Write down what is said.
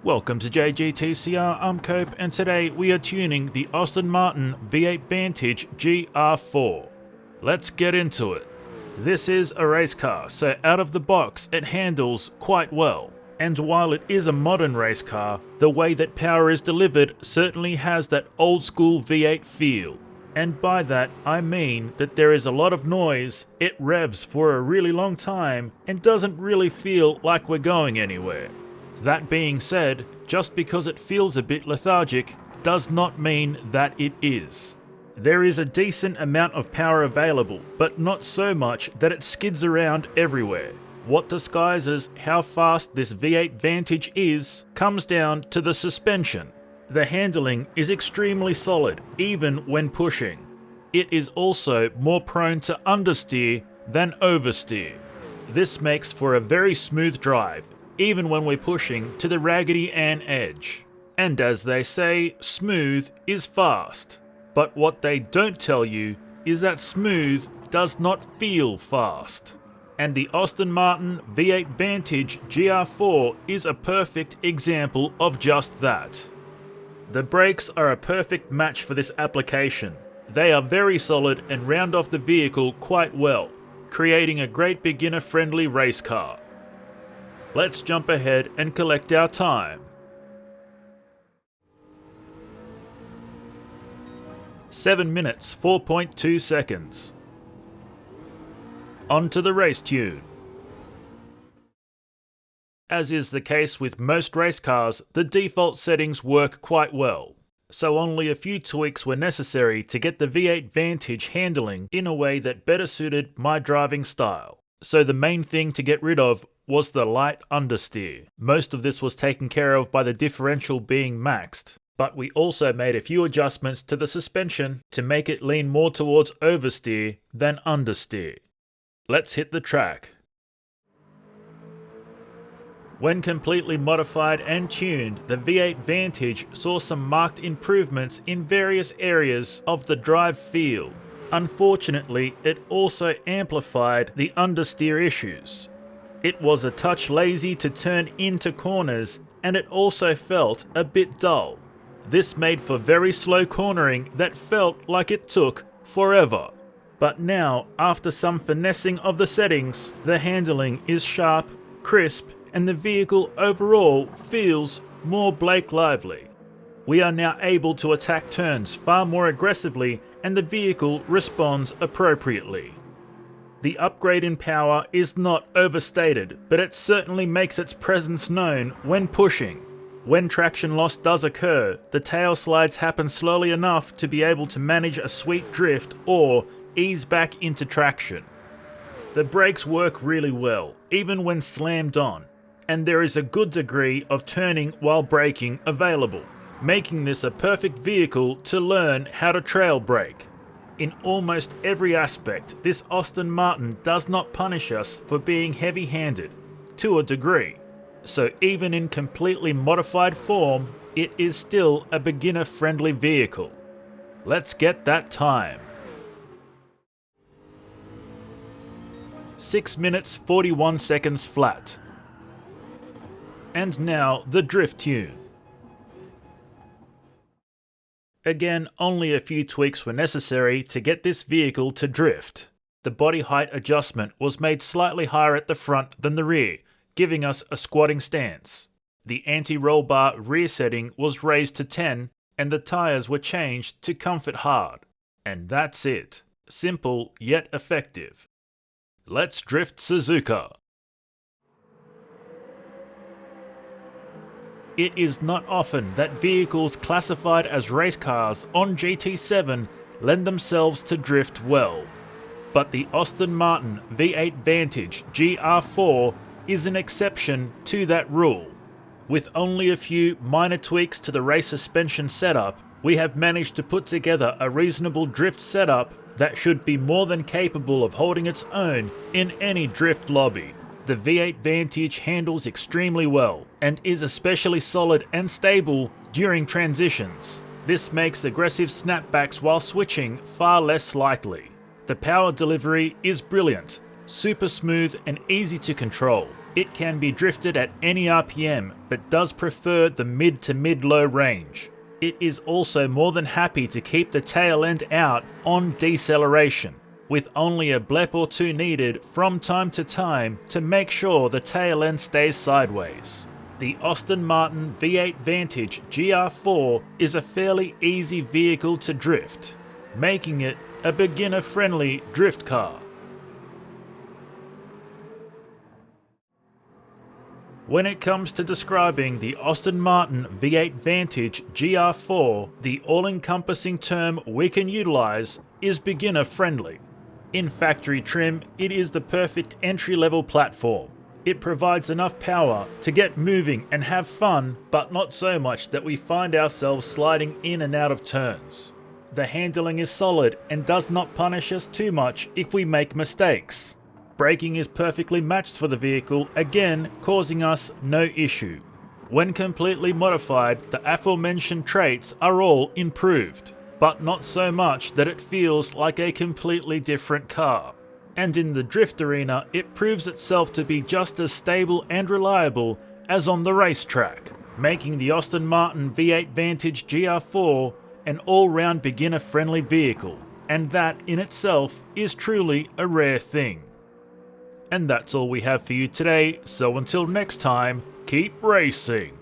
Welcome to JGTCR, I'm Cope, and today we are tuning the Aston Martin V8 Vantage Gr.4. Let's get into it. This is a race car, so out of the box it handles quite well. And while it is a modern race car, the way that power is delivered certainly has that old school V8 feel. And by that I mean that there is a lot of noise, it revs for a really long time, and doesn't really feel like we're going anywhere. That being said, just because it feels a bit lethargic does not mean that it is. There is a decent amount of power available, but not so much that it skids around everywhere. What disguises how fast this V8 Vantage is comes down to the suspension. The handling is extremely solid, even when pushing. It is also more prone to understeer than oversteer. This makes for a very smooth drive, even when we're pushing to the Raggedy Ann edge. And as they say, smooth is fast. But what they don't tell you is that smooth does not feel fast. And the Aston Martin V8 Vantage Gr.4 is a perfect example of just that. The brakes are a perfect match for this application. They are very solid and round off the vehicle quite well, creating a great beginner-friendly race car. Let's jump ahead and collect our time. 7 minutes 4.2 seconds. On to the race tune. As is the case with most race cars, the default settings work quite well, so only a few tweaks were necessary to get the V8 Vantage handling in a way that better suited my driving style. So the main thing to get rid of was the light understeer. Most of this was taken care of by the differential being maxed, but we also made a few adjustments to the suspension to make it lean more towards oversteer than understeer. Let's hit the track. When completely modified and tuned, the V8 Vantage saw some marked improvements in various areas of the drive feel. Unfortunately, it also amplified the understeer issues. It was a touch lazy to turn into corners, and it also felt a bit dull. This made for very slow cornering that felt like it took forever. But now, after some finessing of the settings, the handling is sharp, crisp, and the vehicle overall feels more Blake Lively. We are now able to attack turns far more aggressively, and the vehicle responds appropriately. The upgrade in power is not overstated, but it certainly makes its presence known when pushing. When traction loss does occur, the tail slides happen slowly enough to be able to manage a sweet drift or ease back into traction. The brakes work really well, even when slammed on, and there is a good degree of turning while braking available, making this a perfect vehicle to learn how to trail brake. In almost every aspect, this Aston Martin does not punish us for being heavy-handed, to a degree. So even in completely modified form, it is still a beginner-friendly vehicle. Let's get that time. 6 minutes 41 seconds flat. And now the drift tune. Again, only a few tweaks were necessary to get this vehicle to drift. The body height adjustment was made slightly higher at the front than the rear, giving us a squatting stance. The anti-roll bar rear setting was raised to 10, and the tyres were changed to comfort hard. And that's it. Simple yet effective. Let's drift Suzuka. It is not often that vehicles classified as race cars on GT7 lend themselves to drift well. But the Aston Martin V8 Vantage Gr.4 is an exception to that rule. With only a few minor tweaks to the race suspension setup, we have managed to put together a reasonable drift setup that should be more than capable of holding its own in any drift lobby. The V8 Vantage handles extremely well, and is especially solid and stable during transitions. This makes aggressive snapbacks while switching far less likely. The power delivery is brilliant, super smooth and easy to control, It can be drifted at any RPM, but does prefer the mid to mid-low range. It is also more than happy to keep the tail end out on deceleration, with only a blep or two needed from time to make sure the tail end stays sideways. The Aston Martin V8 Vantage Gr.4 is a fairly easy vehicle to drift, making it a beginner-friendly drift car. When it comes to describing the Aston Martin V8 Vantage Gr.4, the all-encompassing term we can utilize is beginner-friendly. In factory trim, it is the perfect entry-level platform. It provides enough power to get moving and have fun, but not so much that we find ourselves sliding in and out of turns. The handling is solid and does not punish us too much if we make mistakes. Braking is perfectly matched for the vehicle, again causing us no issue. When completely modified, the aforementioned traits are all improved, but not so much that it feels like a completely different car. And in the drift arena, it proves itself to be just as stable and reliable as on the racetrack, making the Aston Martin V8 Vantage Gr.4 an all-round beginner-friendly vehicle, and that in itself is truly a rare thing. And that's all we have for you today, so until next time, keep racing!